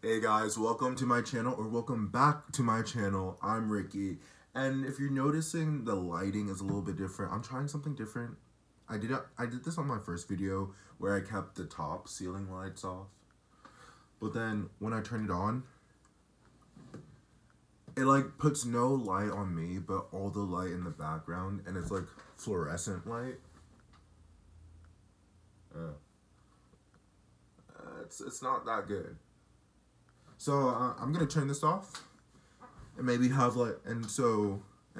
Hey guys, welcome to my channel, or welcome back to my channel. I'm Ricky, and if you're noticing the lighting is a little bit different, I'm trying something different. I did this on my first video where I kept the top ceiling lights off, but then when I turn it on, it like puts no light on me, but all the light in the background, and it's like fluorescent light. It's not that good. So I'm gonna turn this off and maybe have like, and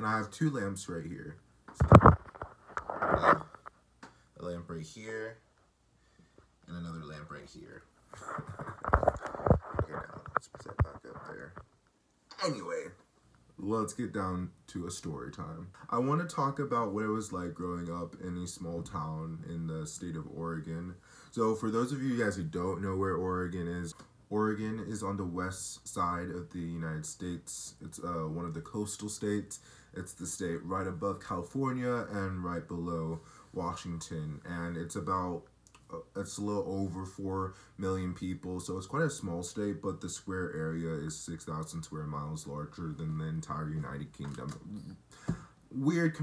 I have two lamps right here. A lamp right here and another lamp right here. Okay, now let's put that back up there. Anyway, let's get down to a story time. I want to talk about what it was like growing up in a small town in the state of Oregon. So for those of you guys who don't know where Oregon is on the west side of the United States. It's one of the coastal states. It's the state right above California and right below Washington. And it's about, it's a little over 4 million people. So it's quite a small state, but the square area is 6,000 square miles larger than the entire United Kingdom. Weird,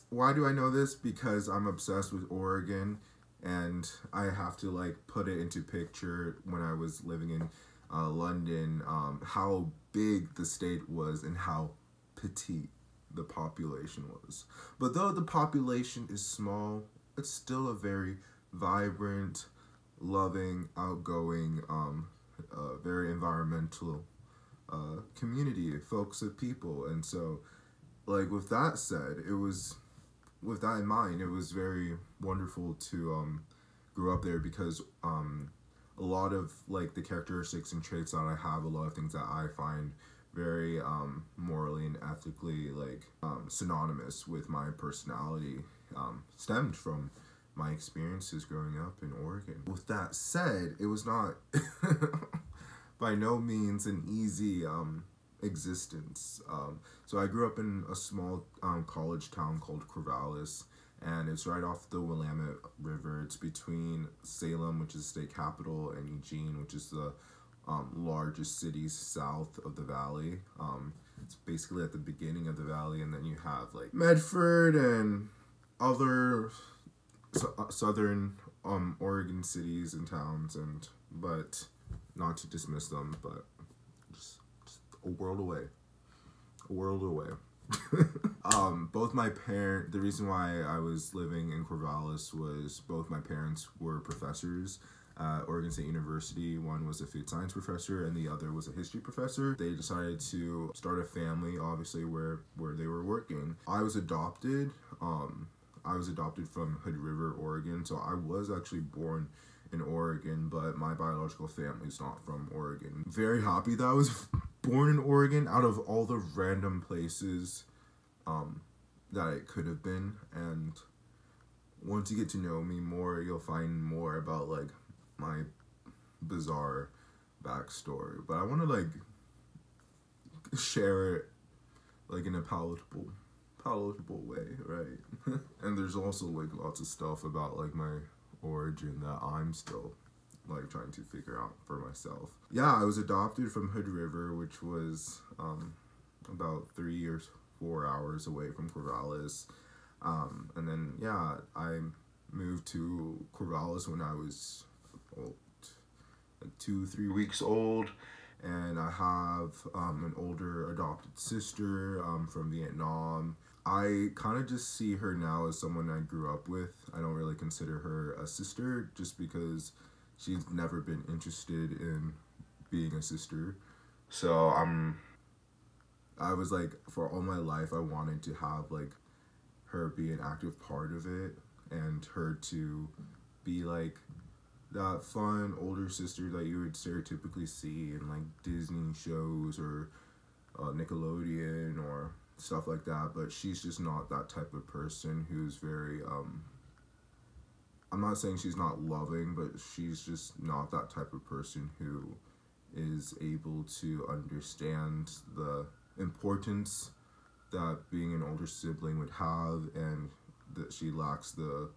why do I know this? Because I'm obsessed with Oregon. And I have to like put it into picture when I was living in London, how big the state was and how petite the population was. But though the population is small, it's still a very vibrant, loving, outgoing, very environmental community, folks of people. And so, like, with that said, with that in mind, it was very wonderful to grow up there, because a lot of like the characteristics and traits that I have, a lot of things that I find very morally and ethically like synonymous with my personality stemmed from my experiences growing up in Oregon. With that said, it was not by no means an easy existence. So I grew up in a small college town called Corvallis, and it's right off the Willamette River. It's between Salem, which is the state capital, and Eugene, which is the largest cities south of the valley. It's basically at the beginning of the valley, and then you have like Medford and other southern Oregon cities and towns, but not to dismiss them, but just a world away. The reason why I was living in Corvallis was both my parents were professors at Oregon State University. One was a food science professor and the other was a history professor. They decided to start a family, obviously, where they were working. I was adopted from Hood River, Oregon, so I was actually born in Oregon, but my biological family is not from Oregon. Very happy that I was born in Oregon out of all the random places that it could have been. And once you get to know me more, you'll find more about like my bizarre backstory, but I want to like share it like in a palatable way, right? And there's also like lots of stuff about like my origin that I'm still like trying to figure out for myself. Yeah, I was adopted from Hood River, which was about 3 or 4 hours away from Corvallis. And then yeah, I moved to Corvallis when I was like 2-3 weeks old, and I have an older adopted sister from Vietnam. I kind of just see her now as someone I grew up with. I don't really consider her a sister just because she's never been interested in being a sister. So I was like, for all my life, I wanted to have like her be an active part of it, and her to be like that fun older sister that you would stereotypically see in like Disney shows or Nickelodeon or stuff like that. But she's just not that type of person who's very I'm not saying she's not loving, but she's just not that type of person who is able to understand the importance that being an older sibling would have, and that she lacks the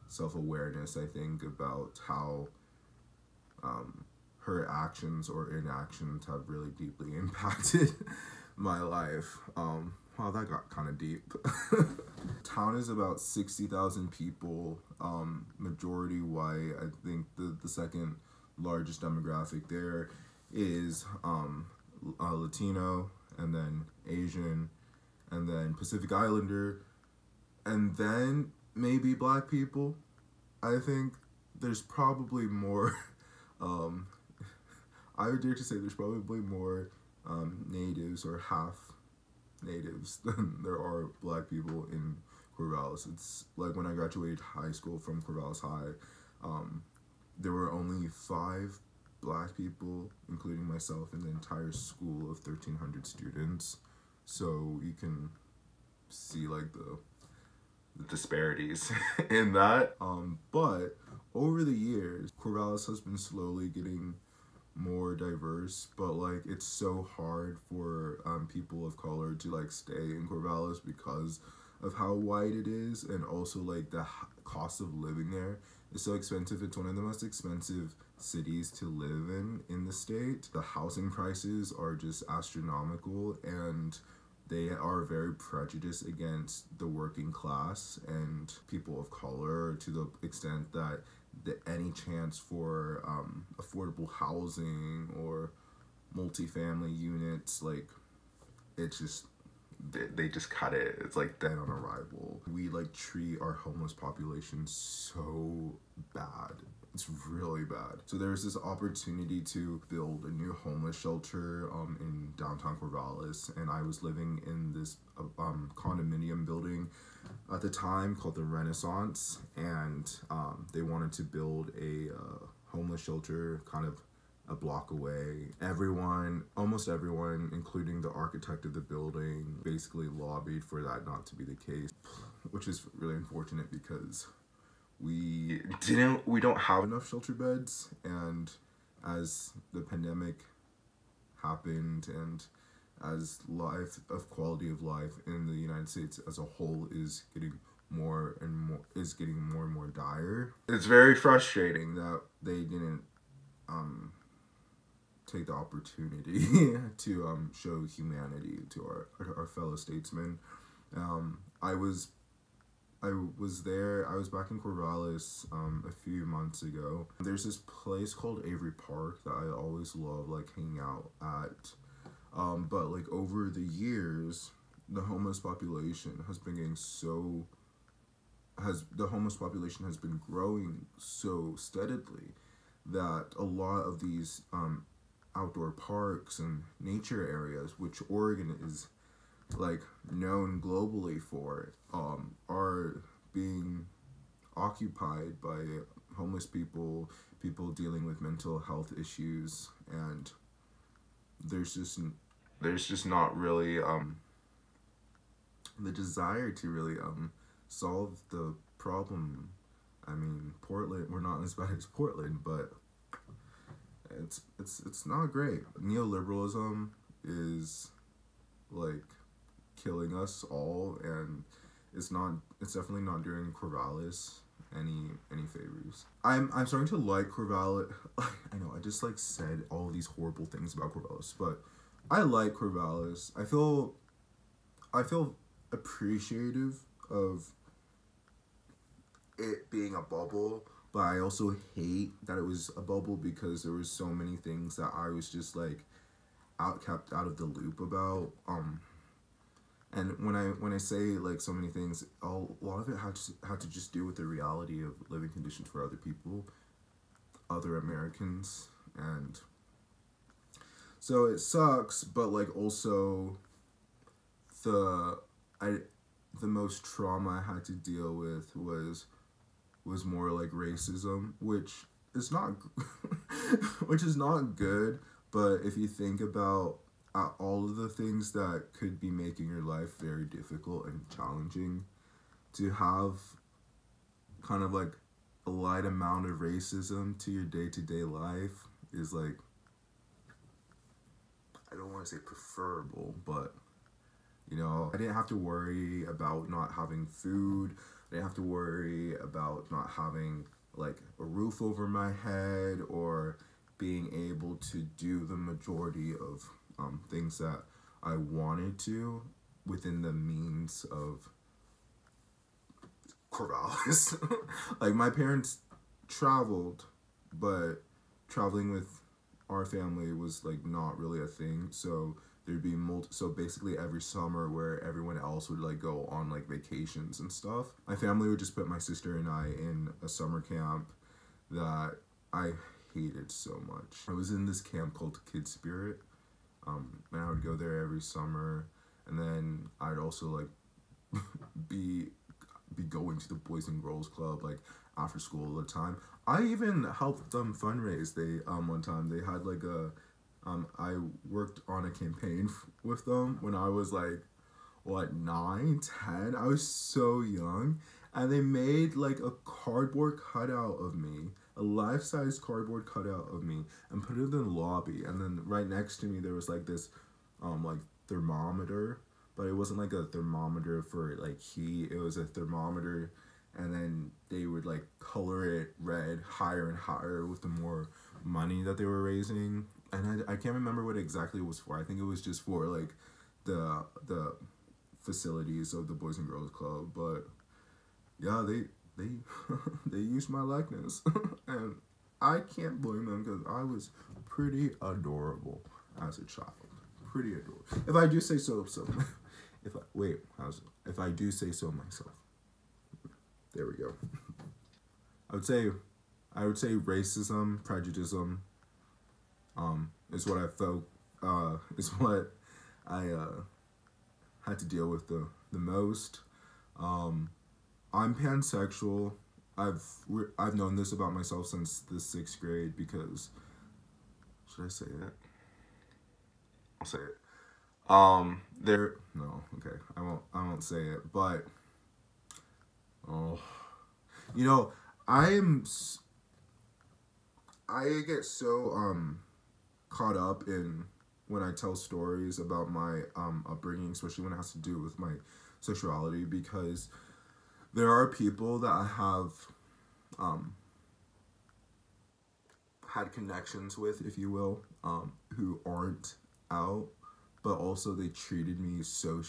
self-awareness, I think, about how her actions or inactions have really deeply impacted my life. Wow, that got kind of deep. Town is about 60,000 people, majority white. I think the second largest demographic there is Latino, and then Asian, and then Pacific Islander, and then maybe Black people. I think there's probably more, I would dare to say there's probably more natives or half natives than there are Black people in Corvallis. It's like when I graduated high school from Corvallis High, there were only 5 Black people, including myself, in the entire school of 1,300 students. So you can see like the disparities in that. But over the years, Corvallis has been slowly getting more diverse, but like it's so hard for people of color to like stay in Corvallis because of how white it is, and also like the cost of living there is so expensive. It's one of the most expensive cities to live in the state. The housing prices are just astronomical, and they are very prejudiced against the working class and people of color, to the extent that any chance for affordable housing or multifamily units, like, it's just, they just cut it. It's like dead on arrival. We like treat our homeless population so bad. It's really bad. So there's this opportunity to build a new homeless shelter in downtown Corvallis, and I was living in this condominium building at the time called the Renaissance, and they wanted to build a homeless shelter kind of a block away. Almost everyone, including the architect of the building, basically lobbied for that not to be the case, which is really unfortunate because we don't have enough shelter beds. And as the pandemic happened, and as quality of life in the United States as a whole is getting more and more dire, it's very frustrating that they didn't take the opportunity to show humanity to our fellow statesmen. I was back in Corvallis a few months ago. There's this place called Avery Park that I always love like hanging out at. But like over the years, the homeless population has been growing so steadily that a lot of these outdoor parks and nature areas, which Oregon is like known globally for, are being occupied by homeless people dealing with mental health issues, and there's just not really the desire to really solve the problem. I mean, Portland, we're not as bad as Portland, but it's not great. Neoliberalism is like killing us all, and it's definitely not doing Corvallis any favors. I'm starting to like Corvallis. I know I just like said all of these horrible things about Corvallis, but I like Corvallis. I feel appreciative of it being a bubble, but I also hate that it was a bubble because there was so many things that I was just like kept out of the loop about. And when I say like so many things, a lot of it had to just do with the reality of living conditions for other people, other Americans, and so it sucks. But like also, the most trauma I had to deal with was more like racism, which is not good. But if you think about all of the things that could be making your life very difficult and challenging, to have kind of like a light amount of racism to your day-to-day life is like, I don't want to say preferable, but you know, I didn't have to worry about not having food. I didn't have to worry about not having like a roof over my head, or being able to do the majority of things that I wanted to within the means of Corvallis. Like, my parents traveled, but traveling with our family was like not really a thing. So there'd be so basically every summer where everyone else would like go on like vacations and stuff, my family would just put my sister and I in a summer camp that I hated so much. I was in this camp called Kid Spirit, and I would go there every summer, and then I'd also like be going to the Boys and Girls Club like after school all the time. I even helped them fundraise. They one time they had like a I worked on a campaign with them when I was like, what, 9, 10? I was so young, and they made like a cardboard cutout of me, a life-size cardboard cutout of me, and put it in the lobby. And then right next to me there was like this like thermometer, but it wasn't like a thermometer for like heat. It was a thermometer, and then they would like color it red higher and higher with the more money that they were raising. And I can't remember what exactly it was for. I think it was just for like the facilities of the Boys and Girls Club. But yeah, they they used my likeness, and I can't blame them because I was pretty adorable as a child. Pretty adorable, if I do say so. If I do say so myself. There we go. I would say racism, prejudice, is what I felt, is what I had to deal with the most. I'm pansexual. I've known this about myself since the 6th grade because, should I say it? I'll say it. I won't say it, but you know, I get so caught up in when I tell stories about my upbringing, especially when it has to do with my sexuality, because there are people that I have had connections with, if you will, who aren't out, but also they treated me so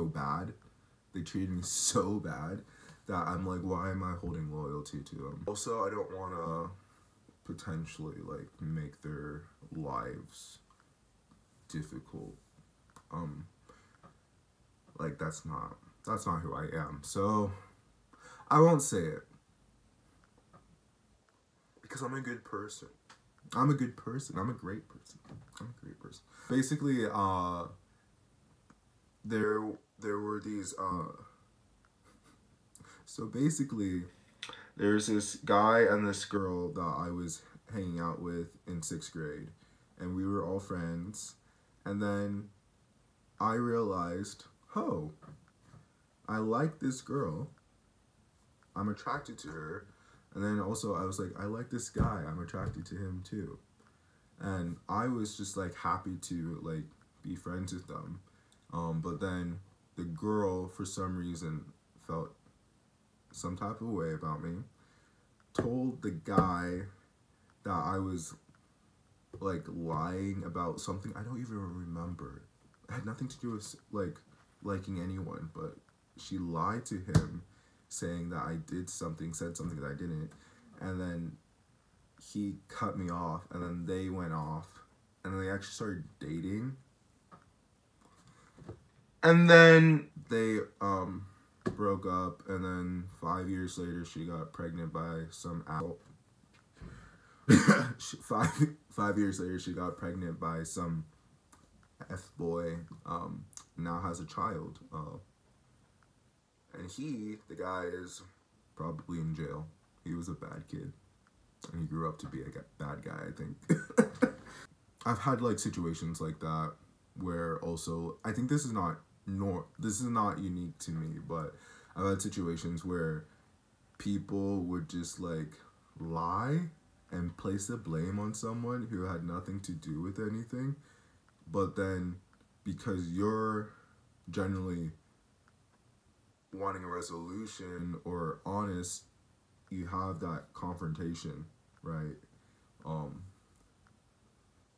bad. They treated me so bad that I'm like, why am I holding loyalty to them? Also, I don't want to potentially like make their lives difficult. Like that's not who I am. So I won't say it because I'm a good person. I'm a good person. I'm a great person. I'm a great person. Basically, there were these so basically there's this guy and this girl that I was hanging out with in 6th grade, and we were all friends, and then I realized, oh, I like this girl, I'm attracted to her, and then also I was like, I like this guy, I'm attracted to him too, and I was just like happy to like be friends with them, but then the girl for some reason felt some type of way about me, told the guy that I was like lying about something I don't even remember. It had nothing to do with like liking anyone, but she lied to him saying that I did something, said something that I didn't, and then he cut me off, and then they went off, and then they actually started dating, and then they broke up, and then 5 years later she got pregnant by some adult. 5 years later she got pregnant by some F-boy, now has a child, and the guy is probably in jail. He was a bad kid, and he grew up to be a bad guy, I think. I've had like situations like that where also, I think this is not unique to me, but I've had situations where people would just like lie and place the blame on someone who had nothing to do with anything, but then because you're generally wanting a resolution or honest, you have that confrontation, right? Um,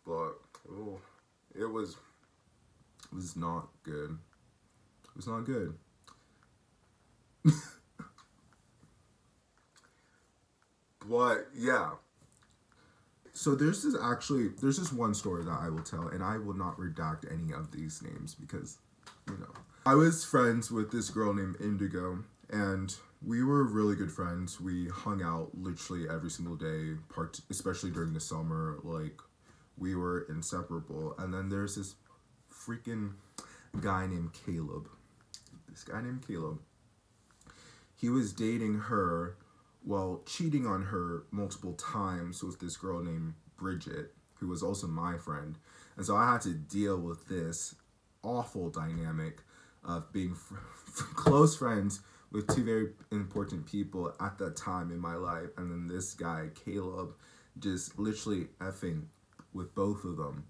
but oh, it was not good. It was not good. But yeah. So there's this one story that I will tell, and I will not redact any of these names because, I was friends with this girl named Indigo, and we were really good friends. We hung out literally every single day, especially during the summer. Like, we were inseparable. And then there's this freaking guy named Caleb. This guy named Caleb. He was dating her while cheating on her multiple times with this girl named Bridget, who was also my friend. And so I had to deal with this awful dynamic of being close friends with two very important people at that time in my life. And then this guy, Caleb, just literally effing with both of them.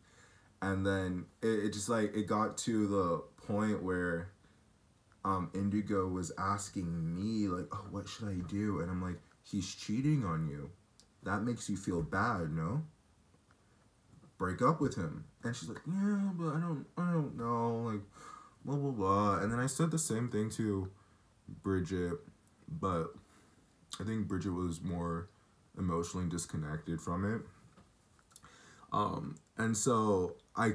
And then it just like, it got to the point where Indigo was asking me like, oh, what should I do? And I'm like, he's cheating on you. That makes you feel bad, no? Break up with him. And she's like, yeah, but I don't know, like, blah, blah, blah. And then I said the same thing to Bridget, but I think Bridget was more emotionally disconnected from it. And so I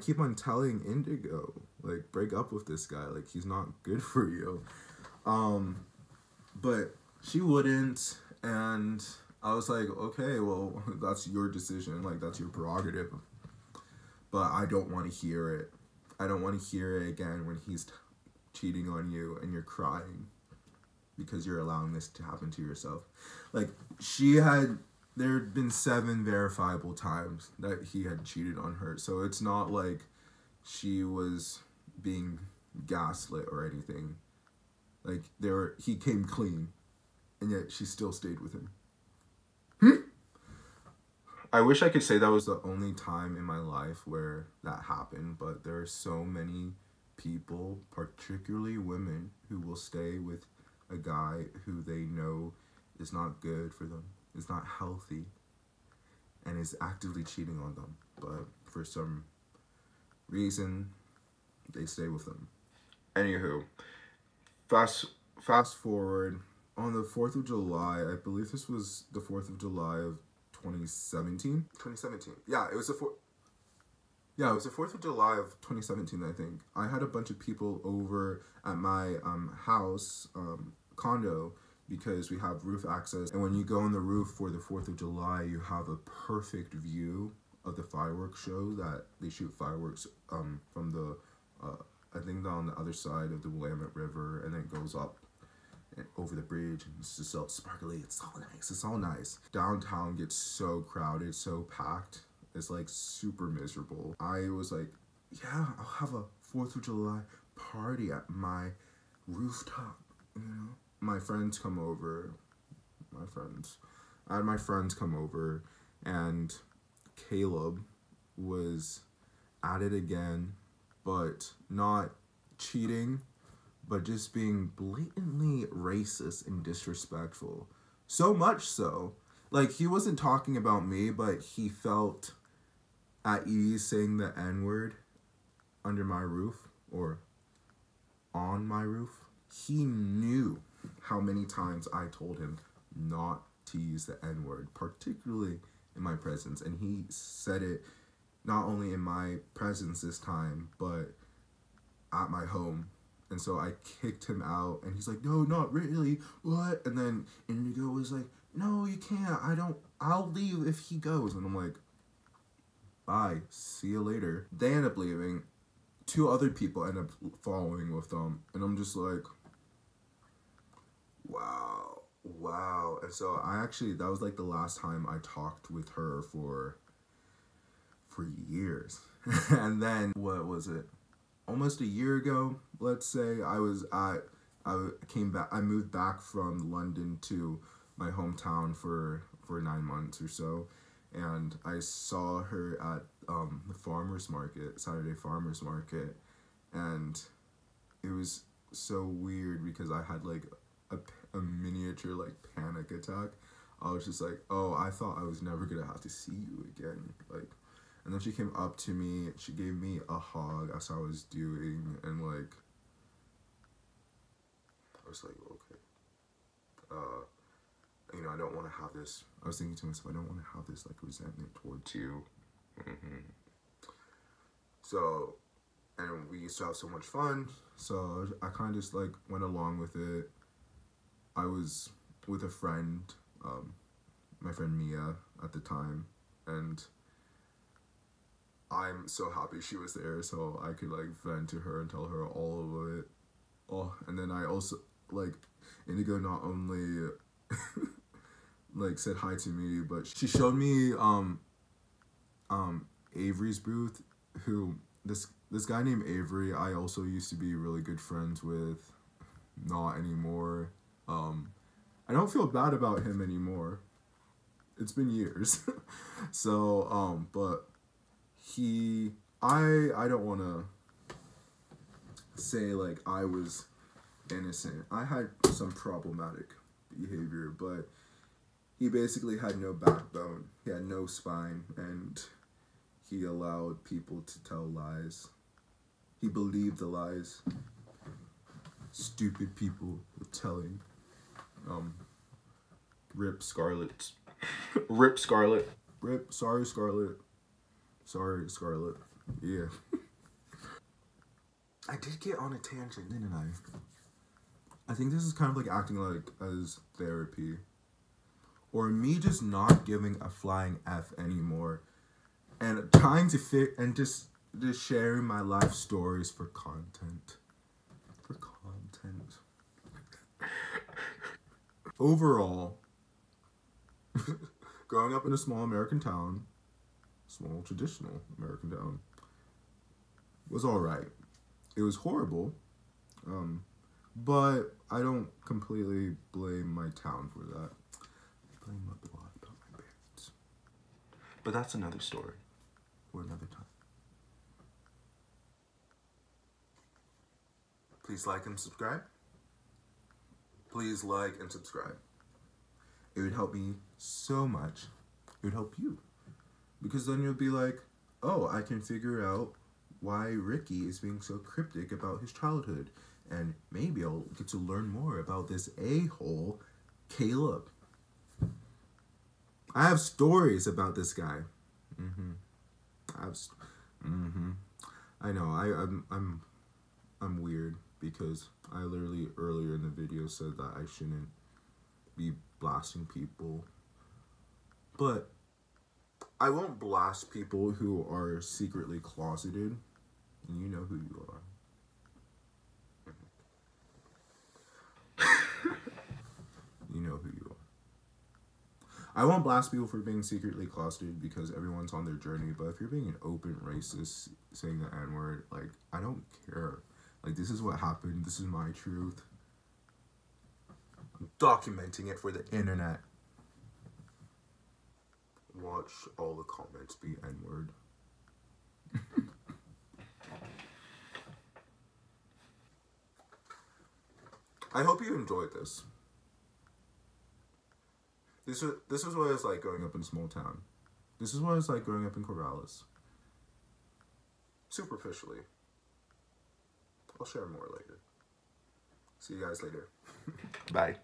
keep on telling Indigo, like, break up with this guy, like, he's not good for you. But she wouldn't, and I was like, okay, well, that's your decision, like, that's your prerogative. But I don't want to hear it. I don't want to hear it again when he's cheating on you and you're crying because you're allowing this to happen to yourself. Like, there had been 7 verifiable times that he had cheated on her. So it's not like she was being gaslit or anything. Like, he came clean, and yet she still stayed with him. I wish I could say that was the only time in my life where that happened, but there are so many people, particularly women, who will stay with a guy who they know is not good for them, is not healthy, and is actively cheating on them. But for some reason, they stay with them. Anywho, fast forward, on the 4th of July, I believe this was the 4th of July of 2017. Yeah, it was the 4th of July of 2017, I think. I had a bunch of people over at my house, condo, because we have roof access. And when you go on the roof for the 4th of July, you have a perfect view of the fireworks show that they shoot fireworks from the, I think on the other side of the Willamette River, and then it goes up and over the bridge, and it's just so sparkly. It's all nice. Downtown gets so crowded, so packed. It's like super miserable. I was like, yeah, I'll have a 4th of July party at my rooftop, you know? My friends come over, I had my friends come over, and Caleb was at it again, but not cheating, but just being blatantly racist and disrespectful. So much so, like, he wasn't talking about me, but he felt at ease saying the N-word under my roof, or on my roof. He knew how many times I told him not to use the N-word, particularly in my presence. And he said it not only in my presence this time, but at my home. And so I kicked him out, and he's like, no, not really, what? And then Indigo was like, no, you can't, I'll leave if he goes. And I'm like, bye, see you later. They end up leaving. 2 other people end up following with them, and I'm just like, wow. And so that was like the last time I talked with her for years. And then, what was it? Almost a year ago, let's say, I moved back from London to my hometown for 9 months or so, and I saw her at the farmer's market, Saturday farmer's market, and it was so weird because I had like a miniature like panic attack. I was just like, oh, I thought I was never gonna have to see you again. Like, and then she came up to me, she gave me a hug as I was doing, and like, I was like, okay, you know, I don't want to have this, I was thinking to myself, I don't want to have this like resentment towards you. So, and we used to have so much fun, so I kind of just like went along with it. I was with a friend, my friend Mia at the time, and I'm so happy she was there so I could like vent to her and tell her all of it. Oh, and then I also, like, Indigo not only like said hi to me, but she showed me Avery's booth, who this guy named Avery I also used to be really good friends with. Not anymore. I don't feel bad about him anymore. It's been years. So but I don't want to say like I was innocent. I had some problematic behavior, but he basically had no backbone. He had no spine, and he allowed people to tell lies. He believed the lies stupid people were telling. Rip Scarlet. Rip Scarlet. Rip, sorry Scarlet. Sorry Scarlet. Yeah. I did get on a tangent, didn't I think this is kind of like acting like as therapy. Or me just not giving a flying F anymore. And trying to fit and just sharing my life stories for content. For content. Overall, growing up in a small American town, small traditional American town, was alright. It was horrible, but I don't completely blame my town for that. I blame a lot about my parents. But that's another story for another time. Please like and subscribe. Please like and subscribe. It would help me so much. It would help you. Because then you'll be like, oh, I can figure out why Ricky is being so cryptic about his childhood. And maybe I'll get to learn more about this a-hole, Caleb. I have stories about this guy. I know, I'm weird because I literally earlier in the video said that I shouldn't be blasting people. But I won't blast people who are secretly closeted, and you know who you are. You know who you are. I won't blast people for being secretly closeted because everyone's on their journey, but if you're being an open racist, saying the N-word, like, I don't care. Like, this is what happened. This is my truth. I'm documenting it for the internet. Watch all the comments be N-word. I hope you enjoyed this. This is what it's like growing up in a small town. This is what it's like growing up in Corvallis. Superficially. I'll share more later. See you guys later. Bye.